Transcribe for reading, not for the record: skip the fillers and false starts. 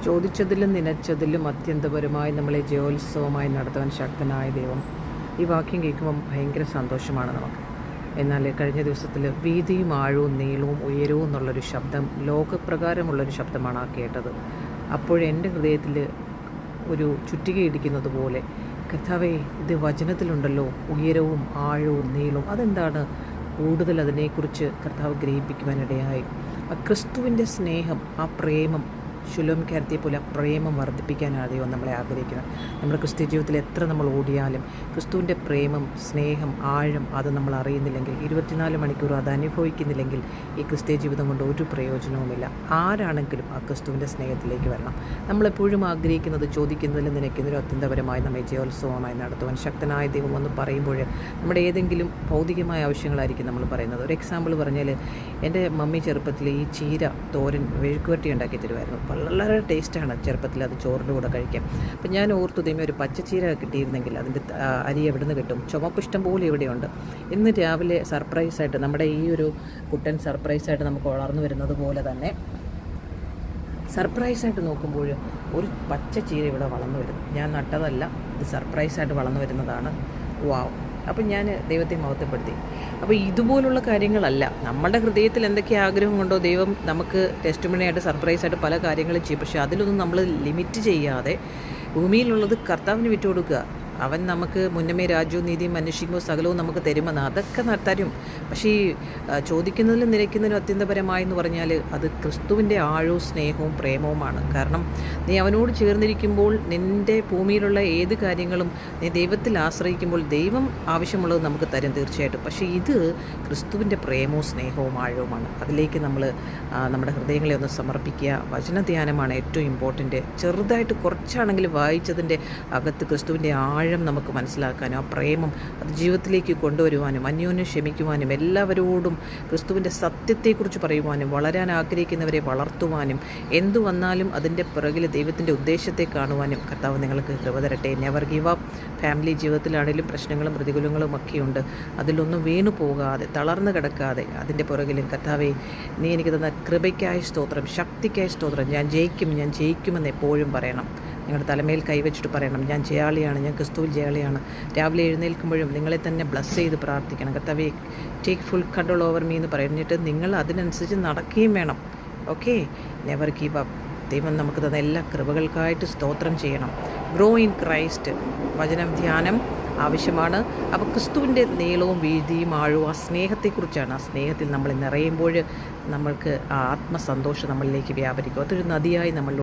ചോദിച്ചതിലും നനച്ചതിലും അത്യന്തപരമായി നമ്മളെ ജയോത്സവമായി നടത്താൻ ശക്തനായ ദൈവം. ഈ വാക്യം കേൾക്കുമ്പം ഭയങ്കര സന്തോഷമാണ് നമുക്ക്. എന്നാൽ കഴിഞ്ഞ ദിവസത്തിൽ വീതിയും ആഴവും നീളവും ഉയരവും എന്നുള്ളൊരു ശബ്ദം, ലോകപ്രകാരമുള്ളൊരു ശബ്ദമാണ് ആ കേട്ടത്. അപ്പോഴെൻ്റെ ഹൃദയത്തിൽ ഒരു ചുറ്റിക ഇടിക്കുന്നത് പോലെ, കർത്താവേ, ഇത് വചനത്തിലുണ്ടല്ലോ, ഉയരവും ആഴവും നീളവും. അതെന്താണ്? കൂടുതൽ അതിനെക്കുറിച്ച് കർത്താവ് ഗ്രഹിപ്പിക്കുവാനിടയായി. ആ ക്രിസ്തുവിൻ്റെ സ്നേഹം, ആ പ്രേമം, ശുലോം കരുത്തിയെ പോലെ ആ പ്രേമം വർദ്ധിപ്പിക്കാനാണ് ദൈവം നമ്മളെ ആഗ്രഹിക്കുന്നത്. നമ്മുടെ ക്രിസ്ത്യ ജീവിതത്തിൽ എത്ര നമ്മൾ ഓടിയാലും ക്രിസ്തുവിൻ്റെ പ്രേമം, സ്നേഹം, ആഴം അത് നമ്മൾ അറിയുന്നില്ലെങ്കിൽ, 24 മണിക്കൂർ അത് അനുഭവിക്കുന്നില്ലെങ്കിൽ ഈ ക്രിസ്ത്യ ജീവിതം കൊണ്ട് ഒരു പ്രയോജനവുമില്ല. ആരാണെങ്കിലും ആ ക്രിസ്തുവിൻ്റെ സ്നേഹത്തിലേക്ക് വരണം. നമ്മളെപ്പോഴും ആഗ്രഹിക്കുന്നത്, ചോദിക്കുന്നതിലും നിനയ്ക്കുന്നതിലും അത്യന്തപരമായി നമ്മെ ജയോത്സവമായി നടത്തുവാൻ ശക്തനായ ദൈവം എന്ന് പറയുമ്പോൾ നമ്മുടെ ഏതെങ്കിലും ഭൗതികമായ ആവശ്യങ്ങളായിരിക്കും നമ്മൾ പറയുന്നത്. ഒരു എക്സാമ്പിൾ പറഞ്ഞാൽ, എൻ്റെ മമ്മി ചെറുപ്പത്തിൽ ഈ ചീര തോരൻ വെഴുക്കുവരട്ടി ഉണ്ടാക്കി തരുമായിരുന്നു. വളരെ ടേസ്റ്റാണ് ചെറുപ്പത്തിൽ അത് ചോറിൻ്റെ കൂടെ കഴിക്കാം. അപ്പം ഞാൻ ഓർത്തു, ദൈവമേ, ഒരു പച്ചച്ചീര കിട്ടിയിരുന്നെങ്കിൽ അതിൻ്റെ അരി എവിടെ നിന്ന് കിട്ടും? ചുമപ്പ് ഇഷ്ടം പോലെ ഇവിടെയുണ്ട്. ഇന്ന് രാവിലെ സർപ്രൈസായിട്ട്, നമ്മുടെ ഈ ഒരു കുട്ടൻ സർപ്രൈസായിട്ട് നമുക്ക് വളർന്നു വരുന്നത് പോലെ തന്നെ സർപ്രൈസായിട്ട് നോക്കുമ്പോൾ ഒരു പച്ചച്ചീര ഇവിടെ വളർന്നു വരുന്നു. ഞാൻ നട്ടതല്ല, ഇത് സർപ്രൈസായിട്ട് വളർന്നു വരുന്നതാണ്. വാവ്! അപ്പം ഞാൻ ദൈവത്തെ മഹത്വപ്പെടുത്തി. അപ്പോൾ ഇതുപോലുള്ള കാര്യങ്ങളല്ല, നമ്മുടെ ഹൃദയത്തിൽ എന്തൊക്കെ ആഗ്രഹം കൊണ്ടോ ദൈവം നമുക്ക് ടെസ്റ്റിമണിയായിട്ട് സർപ്രൈസായിട്ട് പല കാര്യങ്ങളും ചെയ്യും. പക്ഷേ അതിലൊന്നും നമ്മൾ ലിമിറ്റ് ചെയ്യാതെ ഭൂമിയിലുള്ളത് കർത്താവിന് വിട്ടുകൊടുക്കുക. അവൻ നമുക്ക് മുന്നമേ രാജ്യവും നീതിയും അന്വേഷിക്കുമ്പോൾ സകലവും നമുക്ക് തരുമെന്ന്, അതൊക്കെ തരും. പക്ഷേ ഈ ചോദിക്കുന്നതിലും നിരക്കുന്നതിനും അത്യന്തപരമായി എന്ന് പറഞ്ഞാൽ അത് ക്രിസ്തുവിൻ്റെ ആഴവും സ്നേഹവും പ്രേമവുമാണ്. കാരണം നീ അവനോട് ചേർന്നിരിക്കുമ്പോൾ നിൻ്റെ ഭൂമിയിലുള്ള ഏത് കാര്യങ്ങളും നീ ദൈവത്തിൽ ആശ്രയിക്കുമ്പോൾ ദൈവം ആവശ്യമുള്ളത് നമുക്ക് തരും തീർച്ചയായിട്ടും. പക്ഷേ ഇത് ക്രിസ്തുവിൻ്റെ പ്രേമവും സ്നേഹവും ആഴവുമാണ്. അതിലേക്ക് നമ്മൾ നമ്മുടെ ഹൃദയങ്ങളെ ഒന്ന് സമർപ്പിക്കുക. വചനധ്യാനമാണ് ഏറ്റവും ഇമ്പോർട്ടൻറ്റ്. ചെറുതായിട്ട് കുറച്ചാണെങ്കിലും വായിച്ചതിൻ്റെ അകത്ത് ക്രിസ്തുവിൻ്റെ ആഴം നമുക്ക് മനസ്സിലാക്കാനും ആ പ്രേമം അത് ജീവിതത്തിലേക്ക് കൊണ്ടുവരുവാനും അന്യോന്യം ക്ഷമിക്കുവാനും എല്ലാവരോടും ക്രിസ്തുവിൻ്റെ സത്യത്തെക്കുറിച്ച് പറയുവാനും വളരാൻ ആഗ്രഹിക്കുന്നവരെ വളർത്തുവാനും എന്തു വന്നാലും അതിൻ്റെ പിറകിൽ ദൈവത്തിൻ്റെ ഉദ്ദേശത്തെ കാണുവാനും കർത്താവ് നിങ്ങൾക്ക് കൃപ തരട്ടെ. Never give up. ഫാമിലി ജീവിതത്തിലാണെങ്കിലും പ്രശ്നങ്ങളും പ്രതികൂലങ്ങളും ഒക്കെയുണ്ട്. അതിലൊന്നും വീണു പോകാതെ, തളർന്നു കിടക്കാതെ അതിൻ്റെ പുറകിലും, കർത്താവേ, നീ എനിക്ക് തന്ന കൃപയ്ക്കായ സ്തോത്രം, ശക്തിക്കായ സ്തോത്രം, ഞാൻ ജയിക്കുമെന്ന് എപ്പോഴും പറയണം. നിങ്ങളുടെ തലമേൽ കൈവച്ചിട്ട് പറയണം, ഞാൻ ജയാളിയാണ്, ഞാൻ ക്രിസ്തുവിൽ ജയാളിയാണ്. രാവിലെ എഴുന്നേൽക്കുമ്പോഴും നിങ്ങളെ തന്നെ ബ്ലസ് ചെയ്ത് പ്രാർത്ഥിക്കണം. കർത്താവേ, take full control over me എന്ന് പറഞ്ഞിട്ട് നിങ്ങൾ അതിനനുസരിച്ച് നടക്കുകയും വേണം. Okay, never give up. ദൈവം നമുക്ക് തന്ന എല്ലാ കൃപകൾക്കായിട്ട് സ്തോത്രം ചെയ്യണം. Grow in Christ. വചനം ധ്യാനം ആവശ്യമാണ്. അപ്പോൾ ക്രിസ്തുവിൻ്റെ നീളവും വീതിയും ആഴവും ആ സ്നേഹത്തെക്കുറിച്ചാണ്. ആ സ്നേഹത്തിൽ നമ്മൾ നിറയുമ്പോൾ നമ്മൾക്ക് ആ ആത്മസന്തോഷം നമ്മളിലേക്ക് വ്യാപരിക്കും. അതൊരു നദിയായി നമ്മൾ